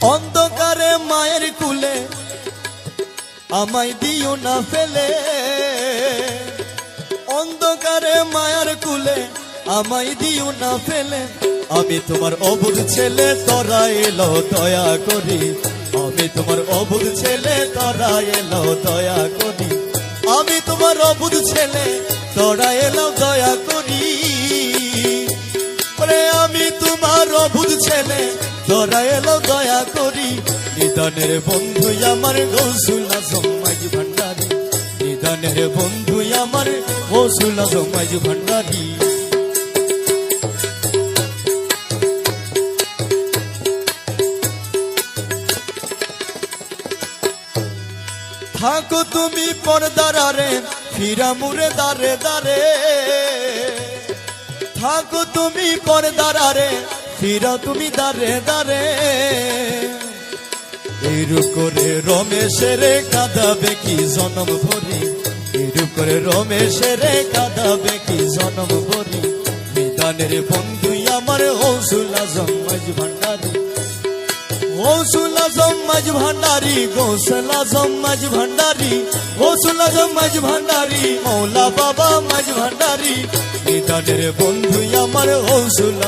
অন্ধকারে মায়ের কুলে আমায় দিও না ফেলে, অন্ধকারে মায়ের কুলে আমায় দিও না ফেলে। আমি তোমার অবুধ ছেলে, তোরা এলো দয়া করি। আমি তোমার অবুধ ছেলে, তোরা এলো দয়া করি। আমি তোমার অবুধ ছেলে, তোরা এলো দয়া করি। আমি তোমার অবুধ ছেলে, তোরা এলো দয়া করি। নিদানের বন্ধু আমার গৌসুল আজম মাঝ ভান্ডারী, নিদানের বন্ধু আমার গৌসুল আজম মাঝ ভান্ডারী। থাকো তুমি পর্দার আড়ে, ফিরা মুরে দারে দারে। থাকো তুমি পর্দার আড়ে, ফিরা তুমি দারে দারে। এরূপ করে রমেশের কাঁদাবে কি জনম ভরি, এরূপ করে রমেশের কাঁদাবে কি জনম ভরি। নিদানের বন্ধু আমার গৌসুল আজম মাঝ ভান্ডারী, গৌসুল আজম মাঝ ভান্ডারী, গৌসুল আজম মাঝ ভান্ডারী, গৌসুল আজম মাঝ ভান্ডারী, মৌলা বাবা মাঝ ভান্ডারী। নিদানের বন্ধু আমার গৌসুল।